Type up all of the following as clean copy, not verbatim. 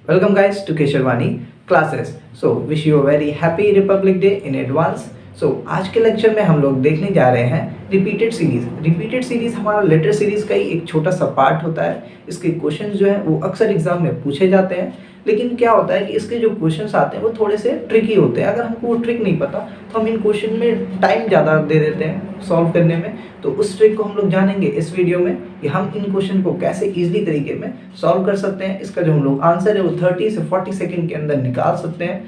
Welcome guys to Kesharwani classes. So wish you a very happy Republic Day in advance. So आज के lecture में हम लोग देखने जा रहे हैं रिपीटेड सीरीज। रिपीटेड सीरीज हमारा लेटर सीरीज का ही एक छोटा सा पार्ट होता है। इसके क्वेश्चन जो है वो अक्सर एग्जाम में पूछे जाते हैं, लेकिन क्या होता है कि इसके जो क्वेश्चंस आते हैं वो थोड़े से ट्रिकी होते हैं। अगर हमको वो ट्रिक नहीं पता तो हम इन क्वेश्चन में टाइम ज़्यादा दे देते हैं सॉल्व करने में। तो उस ट्रिक को हम लोग जानेंगे इस वीडियो में कि हम इन क्वेश्चन को कैसे इजीली तरीके में सॉल्व कर सकते हैं। इसका जो हम लोग आंसर है वो 30 से 40 सेकंड के अंदर निकाल सकते हैं।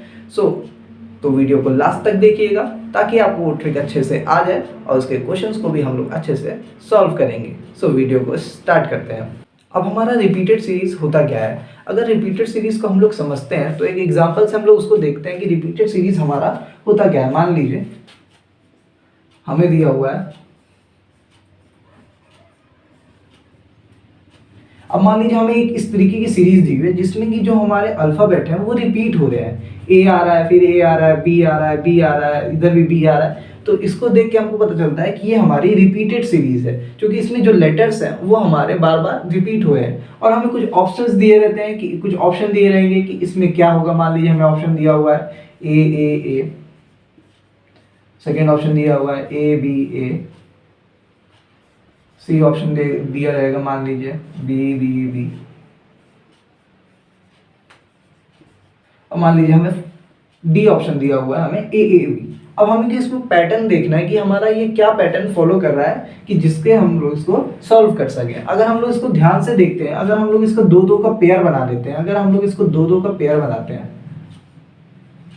तो वीडियो को लास्ट तक देखिएगा ताकि आपको वो ट्रिक अच्छे से आ जाए और उसके क्वेश्चंस को भी हम लोग अच्छे से सॉल्व करेंगे। वीडियो को स्टार्ट करते हैं। अब हमारा रिपीटेड सीरीज होता क्या है? अगर रिपीटेड सीरीज को हम लोग समझते हैं तो एक एग्जांपल से हम लोग उसको देखते हैं कि रिपीटेड सीरीज हमारा होता क्या है। मान लीजिए हमें दिया हुआ है, अब मान लीजिए हमें एक इस तरीके की सीरीज दी हुई है जिसमें कि जो हमारे अल्फाबेट हैं वो रिपीट हो रहे हैं। ए आ रहा है, फिर ए आ रहा है, बी आ रहा है, बी आ रहा है, इधर भी बी आ रहा है। तो इसको देख के हमको पता चलता है कि ये हमारी रिपीटेड सीरीज है, क्योंकि इसमें जो लेटर्स हैं वो हमारे बार बार रिपीट हुए हैं। और हमें कुछ ऑप्शंस दिए रहते हैं कि कुछ ऑप्शन दिए रहेंगे कि इसमें क्या होगा। मान लीजिए हमें ऑप्शन दिया हुआ है ए, सेकेंड ऑप्शन दिया हुआ है A B A, C option दिया रहेगा मान लीजिए बी बी बी, और मान लीजिए हमें डी ऑप्शन दिया हुआ है हमें ए बी। अब हमें इसमें पैटर्न देखना है कि हमारा ये क्या पैटर्न फॉलो कर रहा है कि जिसके हम लोग इसको सॉल्व कर सकें। अगर हम लोग इसको ध्यान से देखते हैं, अगर हम लोग इसको दो दो का पेयर बना देते हैं, अगर हम लोग इसको दो दो का पेयर बनाते हैं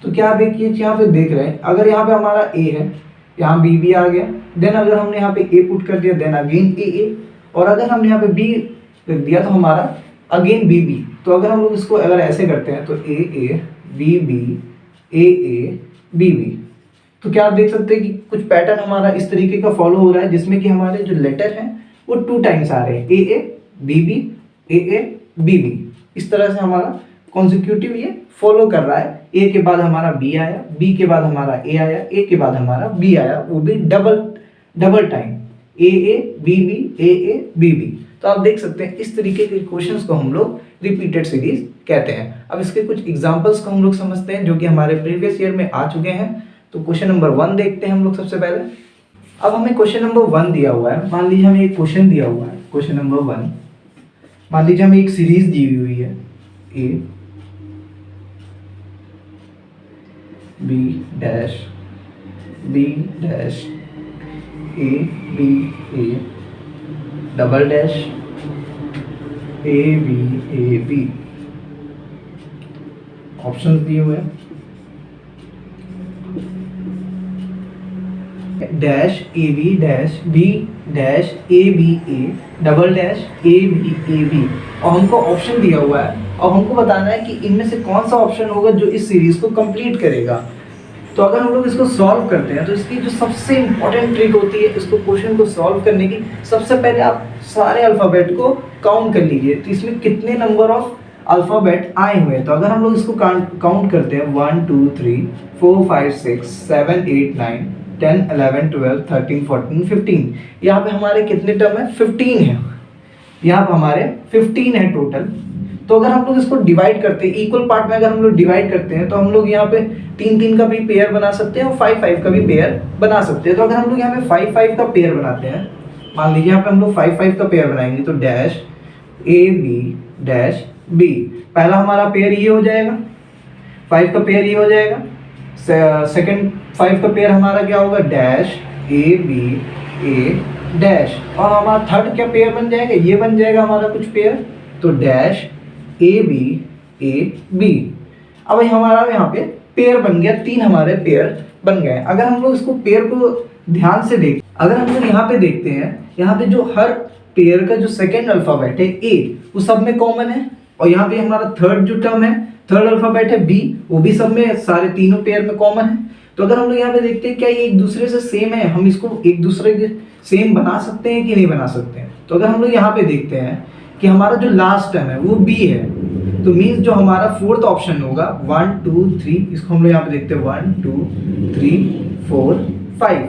तो क्या आप यहाँ पे देख रहे हैं, अगर यहाँ पे हमारा ए है, यहाँ बी बी आ गया, देन अगर हमने यहाँ पे ए पुट कर दिया देन अगेन ए, और अगर हमने यहाँ पे बी कर दिया तो हमारा अगेन बी बी। तो अगर हम लोग इसको अगर ऐसे करते हैं तो A B B A B B, तो क्या आप देख सकते हैं कि कुछ पैटर्न हमारा इस तरीके का फॉलो हो रहा है जिसमें कि हमारे जो लेटर हैं वो 2 टाइम्स आ रहे हैं, A B B A B B. इस तरह से हमारा कॉन्सिक्यूटिव ये फॉलो कर रहा है। ए के बाद हमारा बी आया, बी के बाद हमारा ए आया, ए के बाद हमारा बी आया, वो भी double time A B B A B B. तो आप देख सकते हैं इस तरीके के क्वेश्चंस को हम लोग रिपीटेड सीरीज कहते हैं। अब इसके कुछ एग्जांपल्स को हम लोग समझते हैं जो कि हमारे प्रीवियस ईयर में आ चुके हैं। तो क्वेश्चन नंबर 1 देखते हैं हम लोग सबसे पहले। अब हमें क्वेश्चन नंबर 1 दिया हुआ है। मान लीजिए हमें एक क्वेश्चन दिया हुआ है, क्वेश्चन नंबर 1। मान लीजिए हमें एक सीरीज दी हुई है A B dash B dash A B A double dash A B. Options दिए हुए हैं dash A B dash B dash A B A double dash A B, और हमको ऑप्शन दिया हुआ है और हमको बताना है कि इनमें से कौन सा ऑप्शन होगा जो इस सीरीज को कंप्लीट करेगा। तो अगर हम लोग इसको सॉल्व करते हैं तो इसकी जो सबसे इंपॉर्टेंट ट्रिक होती है इसको क्वेश्चन को सॉल्व करने की, सबसे पहले आप सारे अल्फ़ाबेट को काउंट कर लीजिए तो इसमें कितने नंबर ऑफ अल्फ़ाबेट आए हुए हैं। तो अगर हम लोग इसको काउंट करते हैं 1 2 3 4 5 6 7 8 9 10 11 12 13 14 15, यहाँ पे हमारे कितने टर्म है? 15 है। यहाँ पे हमारे 15 है टोटल। तो अगर हम लोग इसको डिवाइड करते हैं इक्वल पार्ट में, अगर हम लोग डिवाइड करते हैं तो हम लोग यहाँ पे 3 का भी पेयर बना सकते हैं और 5 का भी पेयर बना सकते हैं। तो अगर हम लोग यहाँ पे 5 का पेयर बनाते हैं, मान लीजिए यहाँ पे हम लोग 5 का पेयर बनाएंगे तो dash A B dash B, पहला हमारा पेयर ये हो जाएगा, 5 का पेयर ये हो जाएगा। सेकंड 5 का पेयर हमारा क्या होगा? Dash A B A dash, और हमारा थर्ड क्या पेयर बन जाएगा? ये बन जाएगा हमारा कुछ पेयर, तो डैश ए बी बी। अब हमारा यहाँ पे पेयर बन गया, 3 हमारे पेयर बन गए। अगर हम लोग इसको पेयर को ध्यान से देखें, अगर हम लोग यहाँ पे देखते हैं, यहाँ पे जो हर पेयर का जो सेकेंड अल्फाबेट है ए वो सब में कॉमन है, और यहाँ पे हमारा थर्ड जो टर्म है, थर्ड अल्फाबेट है बी, वो भी सब में सारे तीनों पेयर में कॉमन है। तो अगर हम लोग यहाँ पे देखते हैं क्या ये एक दूसरे से सेम है, हम इसको एक दूसरे के सेम बना सकते हैं कि नहीं बना सकते हैं। तो अगर हम लोग यहाँ पे देखते हैं कि हमारा जो लास्ट टर्म है वो बी है, तो मीन्स जो हमारा फोर्थ ऑप्शन होगा 1 2 3, इसको हम लोग यहाँ पे देखते हैं 1 2 3 4 5।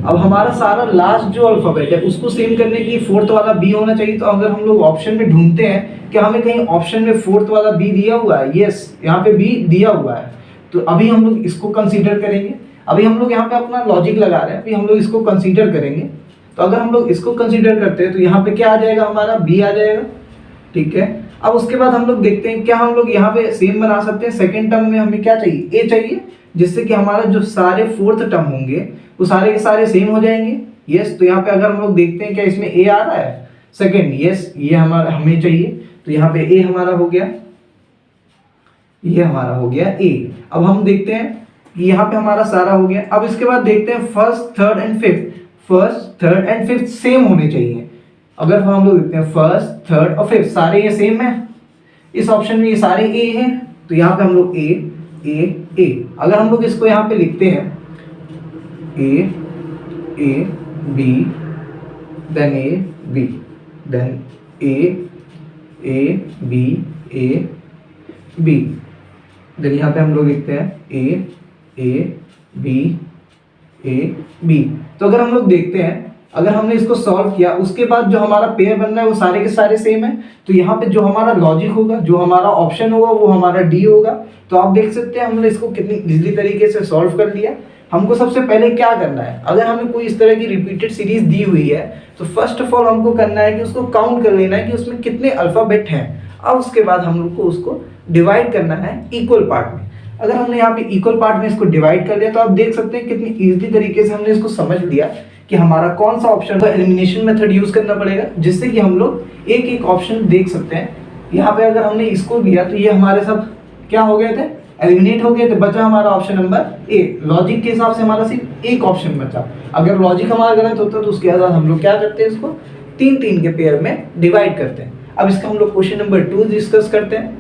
अब हमारा सारा लास्ट जो अल्फाबेट है उसको सेम करने के लिए फोर्थ वाला बी होना चाहिए। तो अगर हम लोग ऑप्शन में ढूंढते हैं कि हमें कहीं ऑप्शन में फोर्थ वाला बी दिया हुआ है, यस यहाँ पे बी दिया हुआ है, तो अभी हम लोग इसको कंसीडर करेंगे। अभी हम लोग यहाँ पे अपना लॉजिक लगा रहे हैं, अभी हम लोग इसको कंसीडर करेंगे। तो अगर हम लोग इसको कंसीडर करते हैं तो यहाँ पे क्या आ जाएगा, हमारा बी आ जाएगा, ठीक है। अब उसके बाद हम लोग देखते हैं क्या हम लोग यहाँ पे सेम बना सकते हैं। सेकेंड टर्म में हमें क्या चाहिए, ए चाहिए, जिससे कि हमारा जो सारे फोर्थ टर्म होंगे वो सारे के सारे सेम हो जाएंगे। यस, तो यहाँ पे अगर हम लोग देखते हैं क्या इसमें ए आ रहा है सेकेंड, यस ये हमारा हमें चाहिए, तो यहाँ पे ए हमारा हो गया, ये हमारा हो गया ए। अब हम देखते हैं कि यहाँ पे हमारा सारा हो गया। अब इसके बाद देखते हैं first third and fifth, first third and fifth sem होने चाहिए। अगर हम लोग देखते हैं फर्स्ट थर्ड और फिफ्थ सारे ये सेम है, इस ऑप्शन में ये सारे ए हैं, तो यहाँ पे हम लोग ए ए ए। अगर हम लोग इसको यहाँ पे लिखते हैं A B then A B then A B A B, then यहाँ पे हम लोग लिखते हैं ए बी ए बी। तो अगर हम लोग देखते हैं, अगर हमने इसको सॉल्व किया उसके बाद जो हमारा पेयर बन रहा है वो सारे के सारे सेम है, तो यहाँ पे जो हमारा लॉजिक होगा, जो हमारा ऑप्शन होगा वो हमारा डी होगा। तो आप देख सकते हैं हमने इसको कितनी इजीली तरीके से सॉल्व कर लिया। हमको सबसे पहले क्या करना है, अगर हमें कोई इस तरह की रिपीटेड सीरीज दी हुई है तो फर्स्ट ऑफ ऑल हमको करना है कि उसको काउंट कर लेना है कि उसमें कितने अल्फाबेट हैं। अब उसके बाद हम लोग को उसको डिवाइड करना है इक्वल पार्ट में। अगर हमने यहाँ पे इक्वल पार्ट में इसको डिवाइड कर लिया तो आप देख सकते हैं कितनी इजीली तरीके से हमने इसको समझ लिया कि हमारा कौन सा ऑप्शन है। एलिमिनेशन मेथड यूज करना पड़ेगा जिससे कि हम लोग एक एक ऑप्शन देख सकते हैं। यहाँ पे अगर हमने इसको लिया तो ये हमारे सब क्या हो गए थे, एलिमिनेट हो गए थे, बचा हमारा ऑप्शन नंबर ए। लॉजिक के हिसाब से हमारा सिर्फ एक ऑप्शन बचा। अगर लॉजिक हमारा गलत होता तो उसके बाद हम लोग क्या करते हैं, इसको तीन तीन के पेयर में डिवाइड करते हैं। अब इसका हम लोग क्वेश्चन नंबर 2 डिस्कस करते हैं।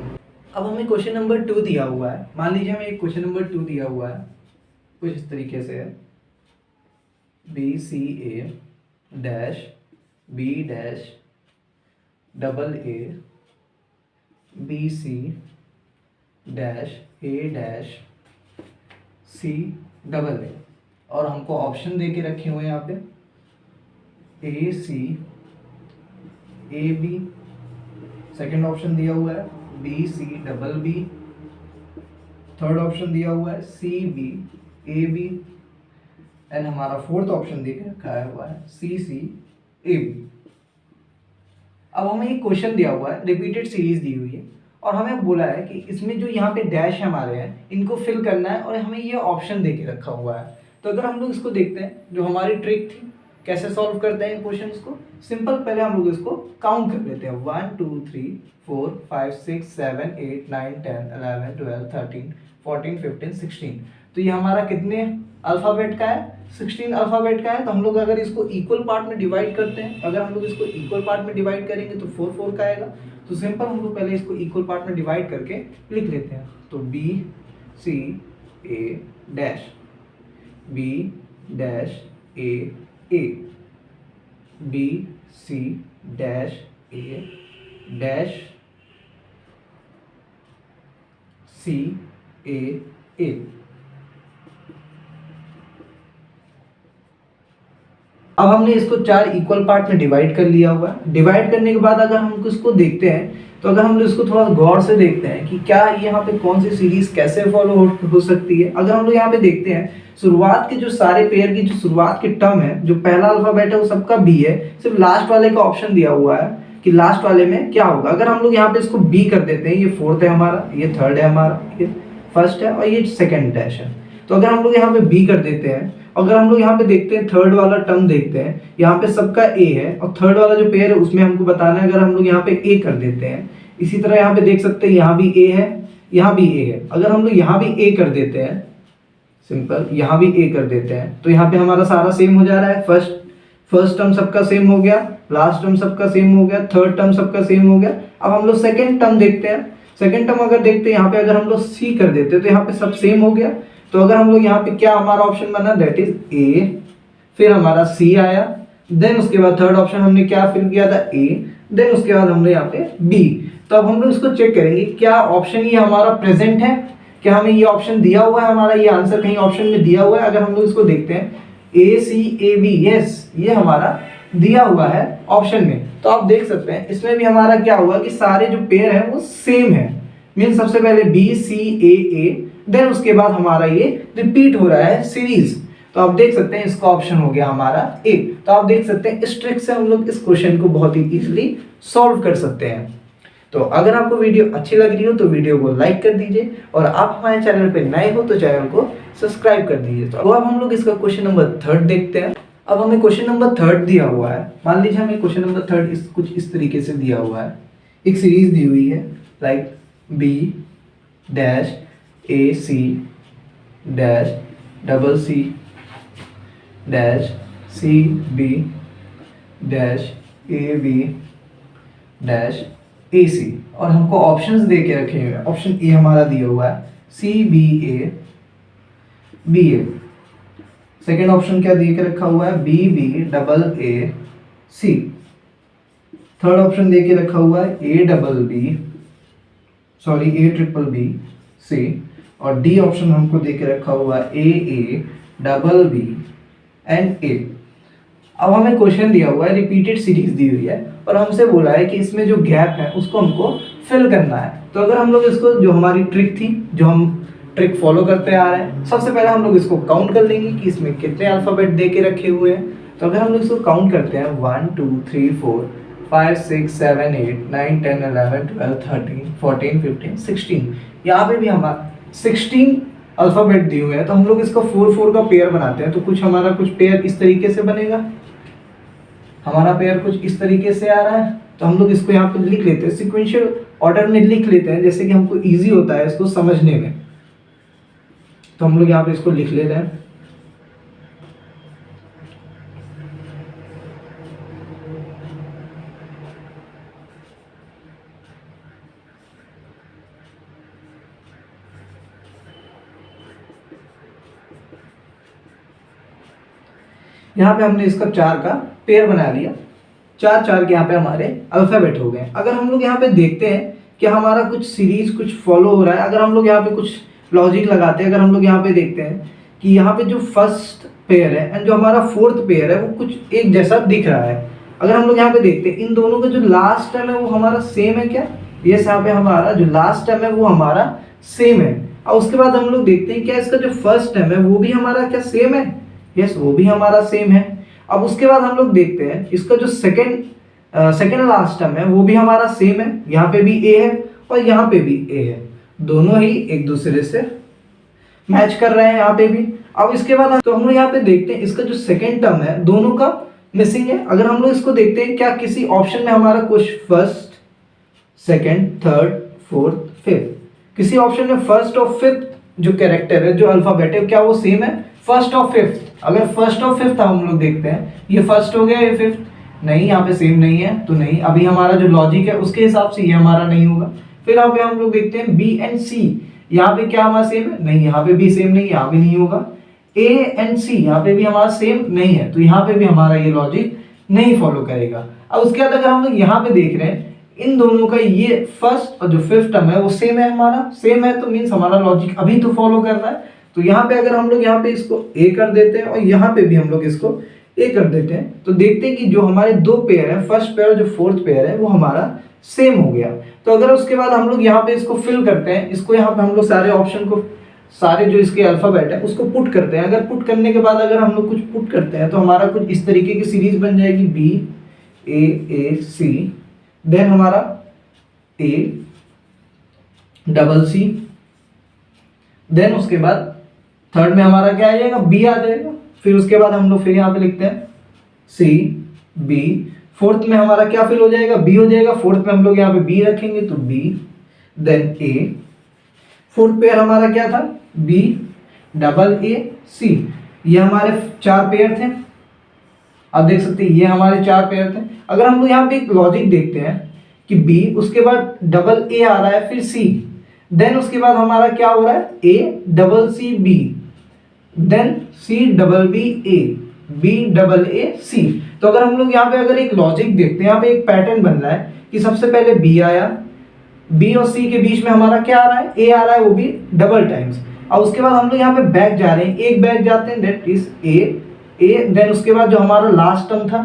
अब हमें क्वेश्चन नंबर 2 दिया हुआ है, मान लीजिए हमें एक क्वेश्चन नंबर 2 दिया हुआ है, कुछ इस तरीके से है, B C A dash B dash double A B C dash A dash C double A, और हमको ऑप्शन दे के रखे हुए हैं यहाँ पे A C A B, second option दिया हुआ है B C double B, third option दिया हुआ है C B A B, and हमारा फोर्थ ऑप्शन दे के रखा हुआ है सी सी ए बी। अब हमें एक क्वेश्चन दिया हुआ है, रिपीटेड सीरीज दी हुई है, और हमें बोला है कि इसमें जो यहाँ पे डैश हमारे हैं इनको फिल करना है, और हमें ये ऑप्शन दे के रखा हुआ है। तो अगर हम लोग इसको देखते हैं, जो हमारी ट्रिक थी कैसे सॉल्व करते हैं क्वेश्चंस को, सिंपल पहले हम लोग इसको काउंट कर लेते हैं 1 2 3 4 5 6 7 8 9 10 11 12 13 14 15 16। तो ये हमारा कितने अल्फाबेट का है, 16 अल्फाबेट का है। तो हम लोग अगर इसको इक्वल पार्ट में डिवाइड करते हैं, अगर हम लोग इसको इक्वल पार्ट में डिवाइड करेंगे तो 4 4 का आएगा। तो सिंपल हम लोग पहले इसको इक्वल पार्ट में डिवाइड करके लिख लेते हैं। तो B C A dash B dash A B C dash A dash C A. अब हमने इसको 4 इक्वल पार्ट में डिवाइड कर लिया हुआ है। डिवाइड करने के बाद अगर हम इसको देखते हैं तो अगर हम इसको थोड़ा गौर से देखते हैं कि क्या यहाँ पे कौन सी सीरीज कैसे फॉलो हो सकती है। अगर हम लोग यहाँ पे देखते हैं शुरुआत के जो सारे पेयर की जो शुरुआत के टर्म है, जो पहला अल्फाबेट है वो सबका बी है, सिर्फ लास्ट वाले का ऑप्शन दिया हुआ है कि लास्ट वाले में क्या होगा। अगर हम लोग यहाँ पे इसको बी कर देते हैं, ये फोर्थ है हमारा, ये थर्ड है हमारा, ये फर्स्ट है और ये सेकेंड डैश है। तो अगर हम लोग यहाँ पे बी कर देते हैं, अगर हम लोग यहाँ पे देखते हैं थर्ड वाला टर्म देखते हैं, यहाँ पे सबका ए है और थर्ड वाला जो पेयर है उसमें हमको बताना है। अगर हम लोग यहाँ पे ए कर देते हैं, इसी तरह यहाँ पे देख सकते हैं यहाँ भी ए है, यहाँ भी ए है। अगर हम लोग यहाँ भी ए कर देते हैं, सिंपल यहाँ भी ए कर देते हैं, तो यहाँ पे हमारा सारा सेम हो जा रहा है। फर्स्ट टर्म सबका सेम हो गया, लास्ट टर्म सबका सेम हो गया, थर्ड टर्म सबका सेम हो गया। अब हम लोग सेकेंड टर्म देखते हैं। सेकेंड टर्म अगर देखते हैं यहाँ पे, अगर हम लोग सी कर देते हैं तो यहाँ पे सब सेम हो गया। तो अगर हम लोग यहाँ पे क्या हमारा ऑप्शन बना, दैट इज ए, फिर हमारा सी आया, देन उसके बाद थर्ड ऑप्शन हमने क्या फिल किया था, ए, देन उसके बाद हमने यहाँ पे बी। तो अब हम लोग इसको चेक करेंगे क्या ऑप्शन ये हमारा प्रेजेंट है, क्या हमें ये ऑप्शन दिया हुआ है, हमारा ये आंसर कहीं ऑप्शन में दिया हुआ है। अगर हम लोग इसको देखते हैं ACAB, यस ये हमारा दिया हुआ है ऑप्शन में। तो आप देख सकते हैं इसमें भी हमारा क्या हुआ कि सारे जो पेयर है वो सेम है, मीन सबसे पहले BCAA, देन उसके बाद हमारा ये रिपीट हो रहा है सीरीज। तो आप देख सकते हैं इसका ऑप्शन हो गया हमारा ए। तो आप देख सकते हैं इस ट्रिक से हम लोग इस क्वेश्चन को बहुत ही इजीली सॉल्व कर सकते हैं। तो अगर आपको वीडियो अच्छी लग रही हो तो वीडियो को लाइक कर दीजिए, और आप हमारे चैनल पे नए हो तो चैनल को सब्सक्राइब कर दीजिए। तो अब हम लोग इसका क्वेश्चन नंबर 3 देखते हैं। अब हमें क्वेश्चन नंबर 3 दिया हुआ है। मान लीजिए हमें क्वेश्चन नंबर 3 कुछ इस तरीके से दिया हुआ है, एक सीरीज दी हुई है like B dash AC dash CC dash CB dash AB dash AC, और हमको ऑप्शंस दे के रखे हुए हैं। ऑप्शन ए हमारा दिया हुआ है CBA BA, सेकेंड ऑप्शन क्या दे के रखा हुआ है BBAAC, थर्ड ऑप्शन दे के रखा हुआ है ABBC, और डी ऑप्शन हमको दे के रखा हुआ है AABB एंड A। अब हमें क्वेश्चन दिया हुआ है, रिपीटेड सीरीज दी हुई है, और हमसे बोला है कि इसमें जो गैप है उसको हमको फिल करना है। तो अगर हम लोग इसको, जो हमारी ट्रिक थी, जो हम ट्रिक फॉलो करते आ रहे हैं, सबसे पहले हम लोग इसको काउंट कर लेंगे कि इसमें कितने अल्फ़ाबेट दे के रखे हुए हैं। तो अगर हम लोग इसको काउंट करते हैं 1 2 3 4 5 6 7 8 9 10 11 12 13 14 15 16, यहाँ पे भी हमारा 16 अल्फ़ाबेट दिए हुए हैं। तो हम लोग इसका 4 4 का पेयर बनाते हैं। तो कुछ हमारा कुछ पेयर इस तरीके से बनेगा, हमारा पेयर कुछ इस तरीके से आ रहा है। तो हम लोग इसको यहाँ पे लिख लेते हैं, सिक्वेंशियल ऑर्डर में लिख लेते हैं, जैसे कि हमको इजी होता है इसको समझने में। तो हम लोग यहाँ पे इसको लिख लेते हैं। यहाँ पे हमने इसका 4 का पेयर बना लिया, 4 4 के यहाँ पे हमारे अल्फ़ाबेट हो गए। अगर हम लोग यहाँ पे देखते हैं कि हमारा कुछ सीरीज कुछ फॉलो हो रहा है, अगर हम लोग यहाँ पे कुछ लॉजिक लगाते हैं, अगर हम लोग यहाँ पे देखते हैं कि यहाँ पे जो फर्स्ट पेयर है एंड जो हमारा फोर्थ पेयर है वो कुछ एक जैसा दिख रहा है। अगर हम लोग यहाँ पे देखते हैं इन दोनों का जो लास्ट टर्म है वो हमारा सेम है क्या, यस, यहाँ पे हमारा जो लास्ट टर्म है वो हमारा सेम है। और उसके बाद हम लोग देखते हैं क्या इसका जो फर्स्ट टर्म है वो भी हमारा क्या सेम है, यस, वो भी हमारा सेम है। अब उसके बाद हम लोग देखते हैं इसका जो सेकेंड लास्ट टर्म है वो भी हमारा सेम है, यहाँ पे भी ए है और यहाँ पे भी ए है, दोनों ही एक दूसरे से मैच कर रहे हैं यहाँ पे भी। अब इसके बाद तो हम लोग यहाँ पे देखते हैं इसका जो सेकेंड टर्म है दोनों का मिसिंग है। अगर हम लोग इसको देखते हैं क्या किसी ऑप्शन में हमारा कुछ first second third fourth fifth, किसी ऑप्शन में फर्स्ट और फिफ्थ जो कैरेक्टर है जो अल्फाबेट है क्या वो सेम है, फर्स्ट और फिफ्थ। अगर फर्स्ट और फिफ्थ हम लोग देखते हैं, ये फर्स्ट हो गया ये फिफ्थ, नहीं यहाँ पे सेम नहीं है तो नहीं, अभी हमारा जो लॉजिक है उसके हिसाब से ये हमारा नहीं होगा। फिर यहाँ पे हम लोग देखते हैं बी एंड सी, यहाँ पे क्या हमारा सेम है, नहीं यहाँ पे भी सेम नहीं, यहाँ भी नहीं होगा। ए एंड सी यहाँ पे भी हमारा सेम नहीं है, तो यहाँ पे भी हमारा ये लॉजिक नहीं फॉलो करेगा। अब उसके बाद अगर हम लोग यहाँ पे देख रहे हैं इन दोनों का ये फर्स्ट और जो फिफ्थ टर्म है वो सेम है, हमारा सेम है, तो मीन्स हमारा लॉजिक अभी तो फॉलो कर रहा है। तो यहाँ पे अगर हम लोग यहाँ पे इसको ए कर देते हैं और यहाँ पे भी हम लोग इसको ए कर देते हैं, तो देखते हैं कि जो हमारे दो पेयर है, फर्स्ट पेयर और जो फोर्थ पेयर है वो हमारा सेम हो गया। तो अगर उसके बाद हम लोग यहाँ पे इसको फिल करते हैं, इसको यहाँ पे हम लोग सारे ऑप्शन को, सारे जो इसके अल्फाबेट है उसको पुट करते हैं। अगर पुट करने के बाद अगर हम लोग कुछ पुट करते हैं तो हमारा कुछ इस तरीके की सीरीज बन जाएगी बी ए सी, देन हमारा ए डबल सी, देन उसके बाद थर्ड में हमारा क्या आ जाएगा, बी आ जाएगा। फिर उसके बाद हम लोग फिर यहाँ पे लिखते हैं सी बी, फोर्थ में हमारा क्या फिल हो जाएगा, बी हो जाएगा। फोर्थ में हम लोग यहाँ पे बी रखेंगे तो बी, देन ए, फोर्थ पेयर हमारा क्या था, बी डबल ए सी, ये हमारे 4 पेयर थे। आप देख सकते हैं ये हमारे 4 पेयर थे। अगर हम लोग यहाँ पे एक लॉजिक देखते हैं कि बी, उसके बाद डबल ए आ रहा है, फिर सी, देन उसके बाद हमारा क्या हो रहा है, A double C B, then C double B A, B double A C. तो अगर हम लोग यहाँ पे अगर एक लॉजिक देखते हैं, यहाँ पे एक पैटर्न बन रहा है कि सबसे पहले बी आया, बी और सी के बीच में हमारा क्या आ रहा है, ए आ रहा है, वो भी डबल टाइम्स। और उसके बाद हम लोग यहाँ पे बैक जा रहे हैं, एक बैक जाते हैं, that is A A, then उसके बाद जो हमारा लास्ट टर्म था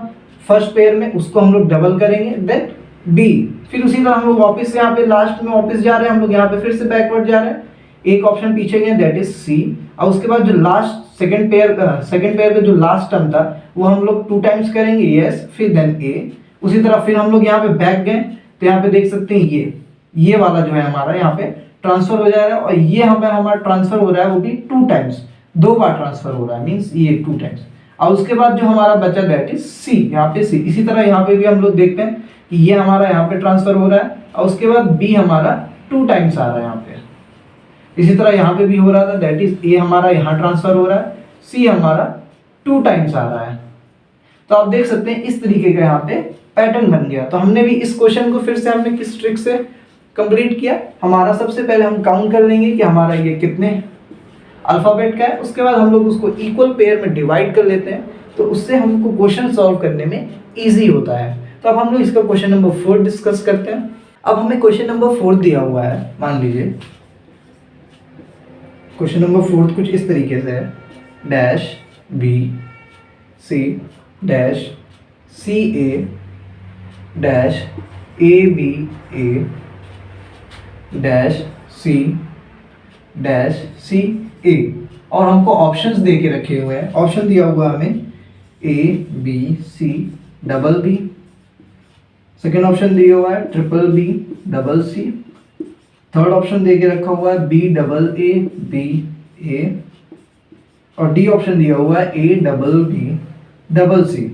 फर्स्ट पेयर में उसको हम लोग डबल करेंगे, देन बी, फिर उसी तरह हम लोग वापस यहाँ पे लास्ट में वापस जा रहे हैं, हम लोग यहाँ पे फिर से बैकवर्ड जा रहे हैं, एक ऑप्शन पीछे गए दैट इज सी, और उसके बाद जो लास्ट सेकंड पेयर का जो लास्ट टर्म था वो हम लोग 2 टाइम्स करेंगे, यस, फिर देन ए, उसी तरह फिर हम लोग यहाँ पे बैक गए तो यहाँ पे देख सकते हैं ये वाला जो है हमारा यहाँ पे ट्रांसफर हो जाएगा, और ये हमारा ट्रांसफर हो रहा है वो भी 2 टाइम्स, 2 बार ट्रांसफर हो रहा है, मींस ये 2 टाइम्स, और उसके बाद जो हमारा बचा दैट इज सी, यहाँ पे सी, इसी तरह यहाँ पे भी हम लोग देखते हैं कि ये हमारा यहाँ पे ट्रांसफर हो रहा है, और उसके बाद बी हमारा 2 टाइम्स आ रहा है यहाँ पे, इसी तरह यहाँ पे भी हो रहा था दैट इज ए हमारा यहाँ ट्रांसफर हो रहा है, सी हमारा 2 टाइम्स आ रहा है। तो आप देख सकते हैं इस तरीके का यहाँ पे पैटर्न बन गया। तो हमने भी इस क्वेश्चन को फिर से हमने किस ट्रिक से कंप्लीट किया, हमारा सबसे पहले हम काउंट कर लेंगे कि हमारा ये कितने अल्फाबेट का है, उसके बाद हम लोग उसको इक्वल पेयर में डिवाइड कर लेते हैं, तो उससे हमको क्वेश्चन सॉल्व करने में ईजी होता है। तो अब हम लोग इसका क्वेश्चन नंबर 4 डिस्कस करते हैं। अब हमें क्वेश्चन नंबर 4 दिया हुआ है, मान लीजिए क्वेश्चन नंबर 4 कुछ इस तरीके से है, dash B C dash C A dash A B A dash C A, और हमको ऑप्शंस दे के रखे हुए हैं। ऑप्शन दिया हुआ हमें A B C double B, second option दिया हुआ है triple B double C, third option दे के रखा हुआ है B double A B A, और डी ऑप्शन दिया हुआ है A double B double C.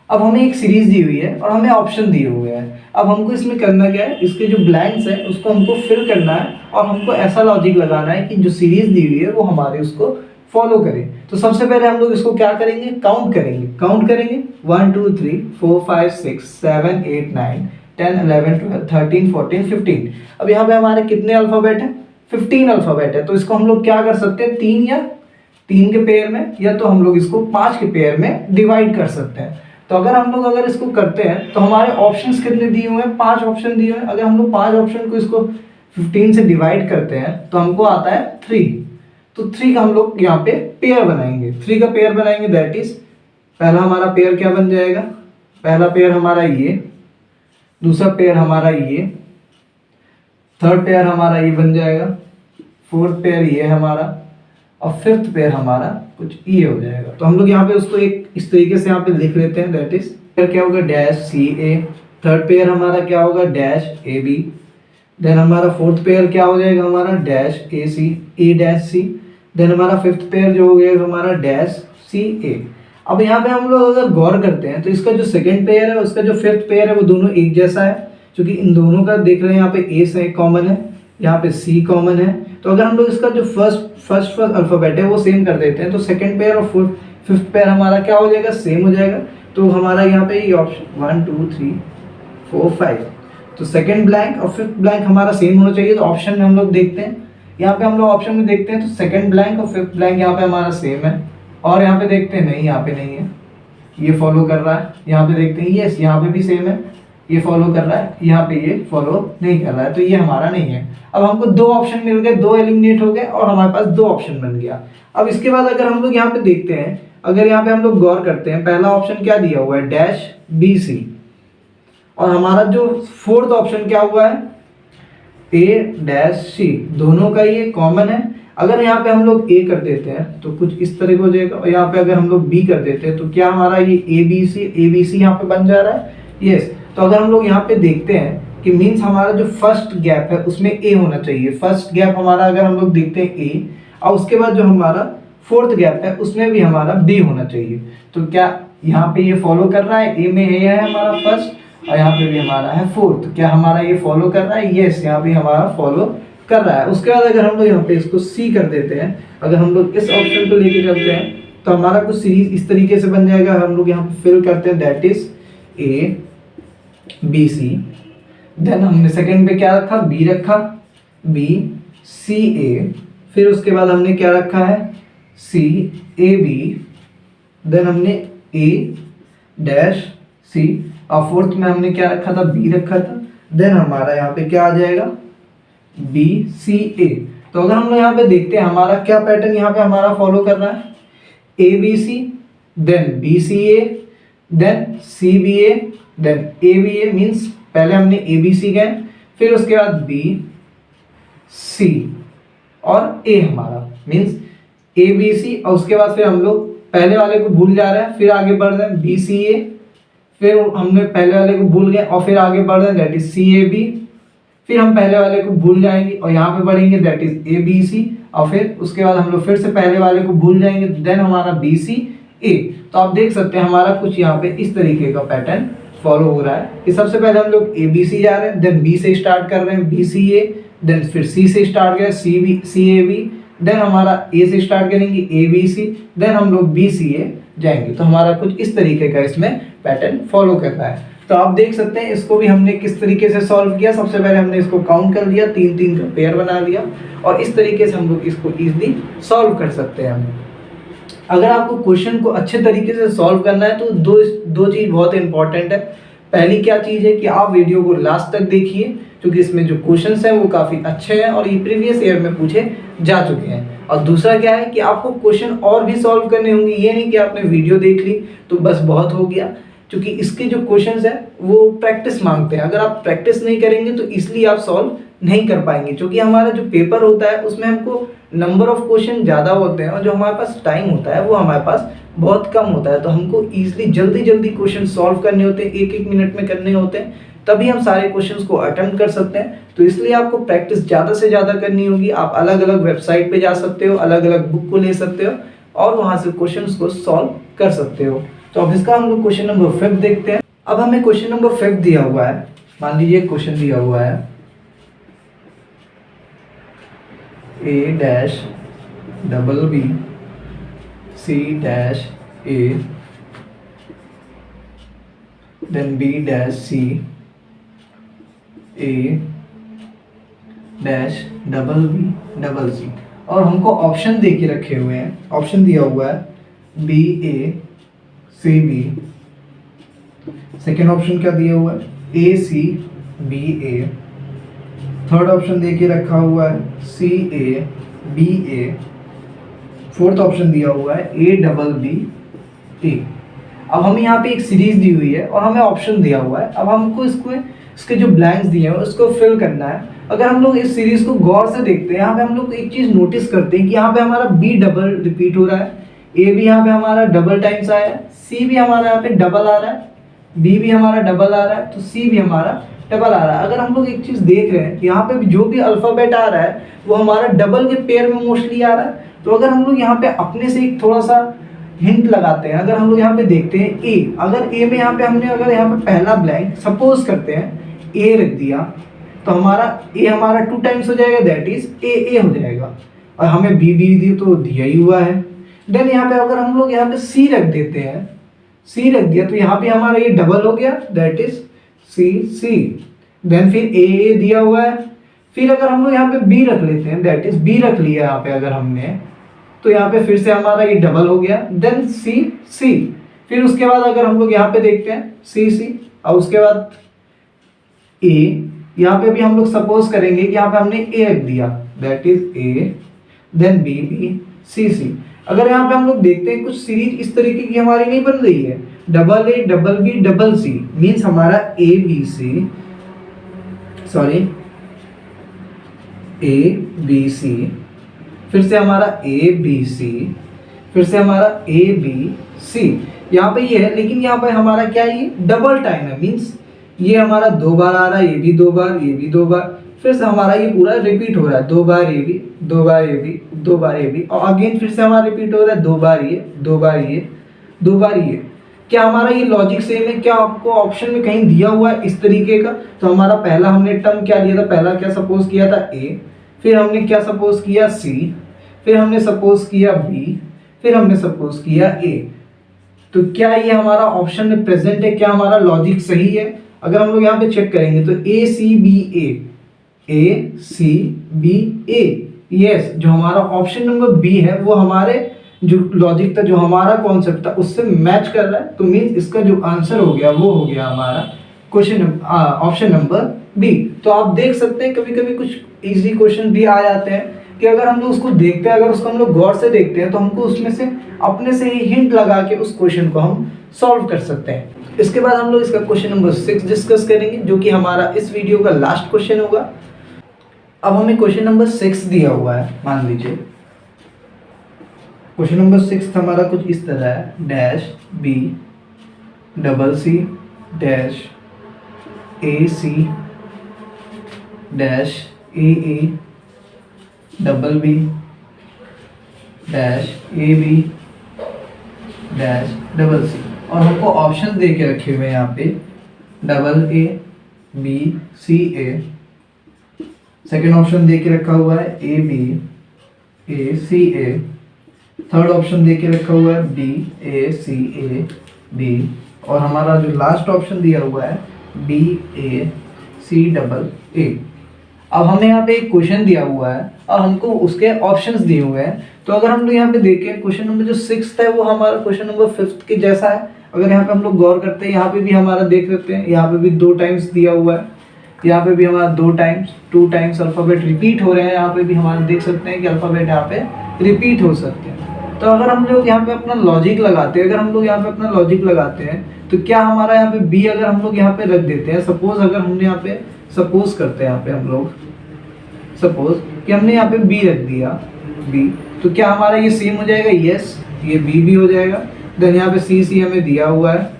अब हमें एक सीरीज दी हुई है और हमें ऑप्शन दिए हुए हैं। अब हमको इसमें करना क्या है, इसके जो ब्लैंक्स हैं उसको हमको फिल करना है, और हमको ऐसा लॉजिक लगाना है कि जो सीरीज दी हुई है वो हमारे उसको फॉलो करे। तो सबसे पहले हम लोग इसको क्या करेंगे, काउंट करेंगे 1 2 3 4 5 6 7 8 9 10 11 12 13 14 15। अब यहाँ पे हमारे कितने अल्फ़ाबेट हैं, 15 अल्फ़ाबेट है। तो इसको हम लोग क्या कर सकते हैं, 3 के पेयर में, या तो हम लोग इसको 5 के पेयर में डिवाइड कर सकते हैं। तो अगर इसको करते हैं तो हमारे ऑप्शंस कितने दिए हुए हैं, 5 ऑप्शन दिए हुए हैं। अगर हम लोग 5 ऑप्शन को इसको 15 से डिवाइड करते हैं तो हमको आता है 3। तो 3 का हम लोग यहाँ पे पेयर बनाएंगे, 3 का पेयर बनाएंगे दैट इज, पहला हमारा पेयर क्या बन जाएगा, पहला पेयर हमारा ये, दूसरा पेयर हमारा ये, थर्ड पेयर हमारा ये बन जाएगा, फोर्थ पेयर ये हमारा, और फिफ्थ पेयर हमारा कुछ ये हो जाएगा। तो हम लोग यहाँ पे उसको एक इस तरीके से यहाँ पे लिख लेते हैं दैट इज, पेयर क्या होगा dash C A, third pair हमारा क्या होगा डैश ए बी, देन हमारा फोर्थ पेयर क्या हो जाएगा हमारा dash A dash C, then हमारा फिफ्थ पेयर जो हो गया हमारा डैश सी ए। अब यहाँ पे हम लोग अगर गौर करते हैं तो इसका जो सेकंड पेयर है उसका जो फिफ्थ पेयर है वो दोनों एक जैसा है, क्योंकि इन दोनों का देख रहे हैं यहाँ पे ए से कॉमन है, यहाँ पे सी कॉमन है। तो अगर हम लोग इसका जो फर्स्ट अल्फाबेट है वो सेम कर देते हैं तो सेकंड पेयर और फिफ्थ पेयर हमारा क्या हो जाएगा, सेम हो जाएगा। तो हमारा यहाँ पे ये ऑप्शन 1 2 3 4 5, तो सेकंड ब्लैंक और फिफ्थ ब्लैंक हमारा सेम होना चाहिए। तो ऑप्शन में हम लोग देखते हैं, यहाँ पे हम लोग ऑप्शन में देखते हैं तो सेकंड ब्लैंक और फिफ्थ ब्लैंक यहाँ पे हमारा सेम है, और यहाँ पे देखते हैं नहीं, यहाँ पे नहीं है, ये फॉलो कर रहा है। यहाँ पे देखते हैं यस, यहाँ पे भी सेम है, ये फॉलो कर रहा है, यहाँ पे ये फॉलो नहीं कर रहा है, तो ये हमारा नहीं है। अब हमको 2 ऑप्शन मिल गए, 2 एलिमिनेट हो गए और हमारे पास 2 ऑप्शन बन गया। अब इसके बाद अगर हम लोग यहाँ पे देखते हैं, अगर यहाँ पे हम लोग गौर करते हैं, पहला ऑप्शन क्या दिया हुआ है डैश बी सी, और हमारा जो फोर्थ ऑप्शन क्या हुआ है ए डैश सी, दोनों का ये कॉमन है। अगर यहाँ पे हम लोग ए कर देते हैं तो कुछ इस तरह हो जाएगा, और यहाँ पे अगर हम लोग बी कर देते हैं तो क्या हमारा ये ए बी सी यहाँ पे बन जा रहा है, यस। तो अगर हम लोग यहाँ पे देखते हैं कि मीन्स हमारा जो फर्स्ट गैप है उसमें ए होना चाहिए, फर्स्ट गैप हमारा अगर हम लोग देखते हैं ए, और उसके बाद जो हमारा फोर्थ गैप है उसमें भी हमारा बी होना चाहिए। तो क्या यहाँ पे ये फॉलो कर रहा है, ए में ये है हमारा फर्स्ट और यहाँ पे भी हमारा है फोर्थ, क्या हमारा ये फॉलो कर रहा है, यस, यहाँ पे हमारा फॉलो कर रहा है। उसके बाद अगर हम लोग यहाँ पे इसको सी कर देते हैं, अगर हम लोग इस ऑप्शन को लेके चलते हैं तो हमारा कुछ सीरीज इस तरीके से बन जाएगा। हम लोग यहाँ पे फिल करते हैं that is A B C, then हमने सेकंड पे क्या रखा, बी रखा, बी सी ए, फिर उसके बाद हमने क्या रखा है सी ए बी, देन हमने ए डैश सी, और फोर्थ में हमने क्या रखा था, बी रखा था, देन हमारा यहाँ पे क्या आ जाएगा बी सी ए। तो अगर हम लोग यहाँ पे देखते हैं हमारा क्या पैटर्न यहाँ पे हमारा फॉलो कर रहा है, A B C then BCA, then CBA, then ABA। Means पहले हमने ABC गए, फिर उसके बाद B, C और A हमारा, मीन्स ABC, और उसके बाद फिर हम लोग पहले वाले को भूल जा रहे हैं, फिर आगे बढ़ रहे हैं BCA, फिर हमने पहले वाले को भूल गए और फिर आगे बढ़ रहे हैं दैट इज CAB, फिर हम पहले वाले को भूल जाएंगे और यहाँ पे बढ़ेंगे दैट इज ABC, और फिर उसके बाद हम लोग फिर से पहले वाले को भूल जाएंगे, देन हमारा BCA। तो आप देख सकते हैं हमारा कुछ यहाँ पे इस तरीके का पैटर्न फॉलो हो रहा है कि सबसे पहले हम लोग ABC जा रहे हैं, देन B से स्टार्ट कर रहे हैं BCA, देन फिर C से स्टार्ट करें CAB, देन हमारा A से स्टार्ट करेंगे ABC, देन हम लोग BCA जाएंगे। तो हमारा कुछ इस तरीके का इसमें पैटर्न फॉलो कर रहा है। तो आप देख सकते हैं इसको भी हमने किस तरीके से सॉल्व किया। सबसे पहले हमने इसको काउंट कर लिया, 3-3 का पेयर बना लिया, और इस तरीके से हम लोग इसको इजीली सॉल्व कर सकते हैं। अगर आपको क्वेश्चन को अच्छे तरीके से सॉल्व करना है तो दो चीज़ बहुत इंपॉर्टेंट है। पहली क्या चीज़ है कि आप वीडियो को लास्ट तक देखिए, क्योंकि इसमें जो क्वेश्चंस हैं वो काफ़ी अच्छे हैं और ये प्रीवियस ईयर में पूछे जा चुके हैं। और दूसरा क्या है कि आपको क्वेश्चन और भी सॉल्व करने होंगे, ये नहीं कि आपने वीडियो देख ली तो बस बहुत हो गया, क्योंकि इसके जो क्वेश्चंस हैं वो प्रैक्टिस मांगते हैं। अगर आप प्रैक्टिस नहीं करेंगे तो इसलिए आप सॉल्व नहीं कर पाएंगे, क्योंकि हमारा जो पेपर होता है उसमें हमको नंबर ऑफ क्वेश्चन ज़्यादा होते हैं और जो हमारे पास टाइम होता है वो हमारे पास बहुत कम होता है। तो हमको ईजिली जल्दी क्वेश्चन सॉल्व करने होते हैं, 1-1 मिनट में करने होते हैं, तभी हम सारे क्वेश्चंस को अटेम्प्ट कर सकते हैं। तो इसलिए आपको प्रैक्टिस ज़्यादा से ज़्यादा करनी होगी। आप अलग अलग वेबसाइट पे जा सकते हो, अलग अलग बुक को ले सकते हो और वहाँ से क्वेश्चंस को सॉल्व कर सकते हो। तो अब इसका हम लोग क्वेश्चन नंबर 5 देखते हैं। अब हमें क्वेश्चन नंबर 5 दिया हुआ है, मान लीजिए क्वेश्चन दिया हुआ है A-BB C-A then B-C A-BB और हमको ऑप्शन दे के रखे हुए हैं। ऑप्शन दिया हुआ है BA-CB, सेकेंड ऑप्शन क्या दिया हुआ है AC-BA, थर्ड ऑप्शन दे के रखा हुआ है CA-BA, फोर्थ ऑप्शन दिया हुआ है A-BB। अब हमें यहाँ पे एक सीरीज दी हुई है और हमें ऑप्शन दिया हुआ है। अब हमको इसके जो ब्लैंक्स दिए हैं उसको फिल करना है। अगर हम लोग इस सीरीज को गौर से देखते हैं, यहाँ पे हम लोग एक चीज नोटिस करते हैं कि यहाँ पे हमारा B डबल रिपीट हो रहा है, A भी यहाँ पे हमारा डबल टाइम्स आया है, C भी हमारा यहाँ पे डबल आ रहा है, B भी हमारा डबल आ रहा है, तो C भी हमारा डबल आ रहा है। अगर हम लोग एक चीज देख रहे हैं, यहाँ पे जो भी अल्फाबेट आ रहा है वो हमारा डबल के पेयर में मोस्टली आ रहा है। तो अगर हम लोग यहाँ पे अपने से एक थोड़ा सा हिंट लगाते हैं, अगर हम लोग यहाँ पे देखते हैं A, अगर A में यहाँ पे हमने अगर यहाँ पे पहला ब्लैंक सपोज करते हैं A रख दिया, तो हमारा A हमारा 2 टाइम्स हो जाएगा, दैट इज A हो जाएगा, और हमें B दी तो दिया ही हुआ है। देन यहाँ पे अगर हम लोग यहाँ पे C रख देते हैं, C रख दिया तो यहाँ पे हमारा ये डबल हो गया, दैट इज C। देन फिर A दिया हुआ है, फिर अगर हम लोग यहाँ पे B रख लेते हैं, दैट इज B रख लिया यहाँ पे अगर हमने, तो यहाँ पे फिर से हमारा ये डबल हो गया, देन C। फिर उसके बाद अगर हम लोग यहाँ पे देखते हैं C, और उसके बाद A, यहाँ पे भी हम लोग सपोज करेंगे कि यहाँ पे हमने A रख दिया, that is A, then B, C। अगर यहाँ पे हम लोग देखते हैं कुछ सीरीज इस तरीके की हमारी नहीं बन रही है, AA, BB, C, मीन्स हमारा ABC, फिर से हमारा ABC, फिर से हमारा ABC, यहाँ पे ये है, लेकिन यहाँ पे हमारा क्या है, ये डबल टाइम है, मीन्स ये हमारा 2 बार आ रहा है, ये भी 2 बार, ये भी 2 बार, फिर से हमारा ये पूरा रिपीट हो रहा है, 2 बार ये भी, 2 बार ये भी, 2 बार ये भी, और अगेन फिर से हमारा रिपीट हो रहा है, 2 बार ये, 2 बार ये, 2 बार ये। क्या हमारा ये लॉजिक सेम है? क्या आपको ऑप्शन में कहीं दिया हुआ है इस तरीके का? तो हमारा पहला हमने टर्म क्या लिया था, पहला क्या सपोज किया था A, फिर हमने क्या सपोज किया C, फिर हमने सपोज किया B, फिर हमने सपोज किया A। तो क्या ये हमारा ऑप्शन में प्रेजेंट है? क्या हमारा लॉजिक सही है? अगर हम लोग यहाँ पे चेक करेंगे तो ACBA, यस, जो हमारा ऑप्शन नंबर B है वो हमारे जो लॉजिक था, जो हमारा कॉन्सेप्ट था उससे मैच कर रहा है। तो मीन्स इसका जो आंसर हो गया वो हो गया हमारा क्वेश्चन ऑप्शन नंबर B। तो आप देख सकते हैं कभी कभी कुछ इजी क्वेश्चन भी आ जाते हैं, कि अगर हम लोग उसको देखते हैं, अगर उसको हम लोग गौर से देखते हैं तो हमको उसमें से अपने से ही हिंट लगा के उस क्वेश्चन को हम सॉल्व कर सकते हैं। इसके बाद हम लोग इसका क्वेश्चन नंबर 6 डिस्कस करेंगे, जो कि हमारा इस वीडियो का लास्ट क्वेश्चन होगा। अब हमें क्वेश्चन नंबर 6 दिया हुआ है, मान लीजिए क्वेश्चन नंबर 6 हमारा कुछ इस तरह है, dash B double C dash A C dash A double B dash A B dash double C, और हमको ऑप्शन दे के रखे हुए हैं यहाँ पे double A B C A, second option दे के रखा हुआ है A B A C A, third option दे के रखा हुआ है B A C A B, और हमारा जो लास्ट ऑप्शन दिया हुआ है बी ए सी डबल ए। अब हमें यहाँ पे एक क्वेश्चन दिया हुआ है और हमको उसके ऑप्शंस दिए हुए हैं। तो अगर हम लोग यहाँ पे देखें क्वेश्चन नंबर जो 6 है वो हमारा क्वेश्चन नंबर 5 के जैसा है। अगर यहाँ पे हम लोग गौर करते हैं, यहाँ पे भी हमारा देख लेते हैं, यहाँ पे भी 2 टाइम्स दिया हुआ है, यहाँ पे भी हमारा 2 टाइम्स अल्फ़ाबेट रिपीट हो रहे हैं। यहाँ पे भी हमारा देख सकते हैं कि अल्फ़ाबेट यहाँ पे रिपीट हो सकते हैं। तो अगर हम लोग यहाँ पे अपना लॉजिक लगाते हैं, तो क्या हमारा यहाँ पे बी अगर हम लोग यहाँ पे रख देते हैं, सपोज अगर हमने यहाँ पे सपोज करते हैं, यहाँ पे हम लोग सपोज कि हमने यहाँ पे बी रख दिया बी, तो क्या हमारा ये सेम हो जाएगा? यस, ये बी भी हो जाएगा। देन यहाँ पे सी सी हमें दिया हुआ है,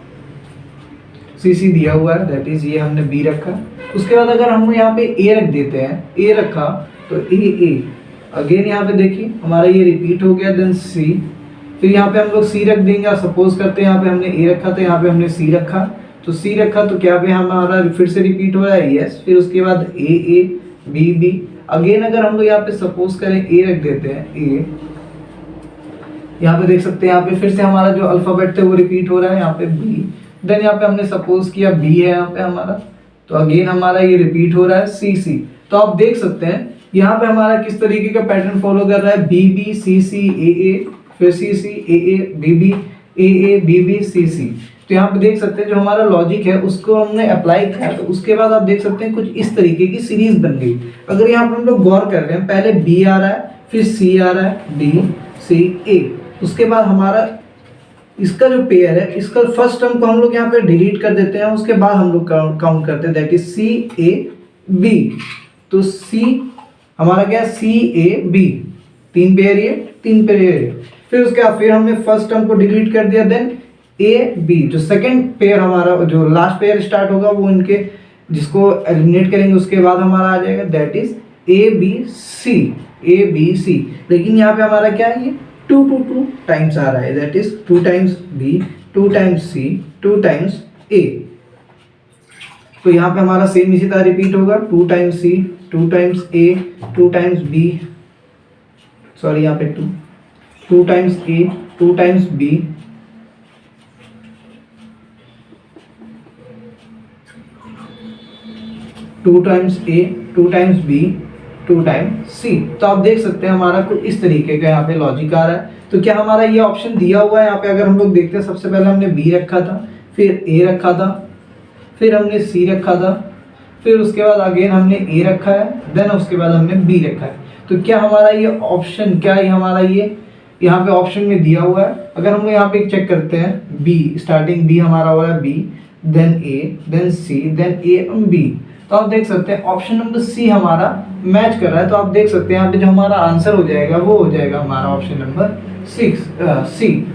सी सी दिया हुआ है, दैट इज ये हमने बी रखा। उसके बाद अगर हम यहाँ पे ए रख देते हैं, ए रखा तो ए अगेन यहाँ पे देखिए हमारा ये रिपीट हो गया। देन सी, फिर यहाँ पे हम लोग सी रख देंगे। सपोज करते हैं यहाँ पे हमने ए रखा था, यहाँ पे हमने सी रखा, तो सी रखा तो क्या पे हमारा फिर से रिपीट हो रहा है? यस। फिर उसके बाद ए बी बी, अगेन अगर हम लोग यहाँ पे सपोज करें ए रख देते हैं, ए यहाँ पे देख सकते हैं, यहाँ पे फिर से हमारा जो अल्फाबेट थे वो रिपीट हो रहा है, यहाँ पे बी। देन यहाँ पे हमने सपोज किया बी है यहाँ पे हमारा, तो अगेन हमारा ये रिपीट हो रहा है सी सी। तो आप देख सकते हैं यहाँ पे हमारा किस तरीके का पैटर्न फॉलो कर रहा है, B B C C A, फिर C C A B B B C C. तो यहाँ पे देख सकते हैं जो हमारा लॉजिक है उसको हमने अप्लाई किया, तो उसके बाद आप देख सकते हैं कुछ इस तरीके की सीरीज बन गई। अगर यहाँ पे हम लोग गौर कर रहे हैं, पहले बी आ रहा है, फिर सी आ रहा है, डी सी ए, उसके बाद हमारा इसका जो पेयर है, इसका फर्स्ट टर्म को हम लोग यहाँ पे डिलीट कर देते हैं, उसके बाद हम लोग काउंट करते हैं, that is C A B. तो सी हमारा क्या है? सी ए बी, 3 पेयर ये, 3 पेयर ये। फिर उसके बाद फिर हमने फर्स्ट टर्म को डिलीट कर दिया, देन ए बी, जो सेकंड पेयर हमारा जो लास्ट पेयर स्टार्ट होगा वो इनके जिसको एलिमिनेट करेंगे उसके बाद हमारा आ जाएगा, that is A B C. लेकिन यहाँ पे हमारा क्या है? ये 2 टाइम्स आ रहा है, that is 2 times B, 2 times C, 2 times A. तो यहाँ पे हमारा सेम इसी तरह रिपीट होगा, 2 टाइम्स सी, 2 टाइम्स ए, 2 टाइम्स बी, सॉरी यहाँ पे 2 टाइम्स ए, 2 टाइम्स बी, 2 टाइम्स ए, 2 टाइम्स बी, 2 टाइम्स सी। तो आप देख सकते हैं हमारा कुछ इस तरीके का यहाँ पे लॉजिक आ रहा है। तो क्या हमारा ये ऑप्शन दिया हुआ है यहाँ पे? अगर हम लोग देखते हैं, सबसे पहले हमने बी रखा था, फिर ए रखा था, फिर हमने सी रखा था, फिर उसके बाद अगेन हमने ए रखा है, देन उसके बाद हमने बी रखा है। तो क्या हमारा ये ऑप्शन, क्या ये हमारा ये यहाँ पे ऑप्शन में दिया हुआ है? अगर हम यहाँ पे चेक करते हैं, बी स्टार्टिंग बी हमारा हो रहा है, B then A then C then A B, तो आप देख सकते हैं ऑप्शन नंबर सी हमारा मैच कर रहा है। तो आप देख सकते हैं यहाँ पे जो हमारा आंसर हो जाएगा वो हो जाएगा हमारा ऑप्शन नंबर सी।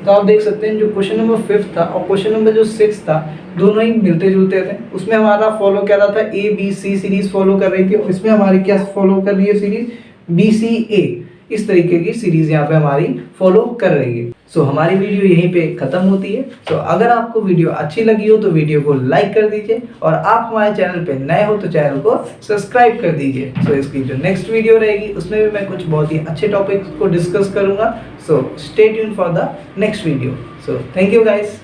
तो आप देख सकते हैं जो क्वेश्चन नंबर 5 था और क्वेश्चन नंबर जो 6 था, दोनों ही मिलते जुलते थे। उसमें हमारा फॉलो कर रहा था A B C series follow कर रही थी, और इसमें हमारी क्या फॉलो कर रही है सीरीज? बी सी ए। इस तरीके की सीरीज यहाँ पे हमारी फॉलो कर रही है। सो हमारी वीडियो यहीं पे खत्म होती है। सो अगर आपको वीडियो अच्छी लगी हो तो वीडियो को लाइक कर दीजिए, और आप हमारे चैनल पे नए हो तो चैनल को सब्सक्राइब कर दीजिए। सो इसकी जो नेक्स्ट वीडियो रहेगी उसमें भी मैं कुछ बहुत ही अच्छे टॉपिक्स को डिस्कस करूंगा। So stay tune for the next video. So thank you guys.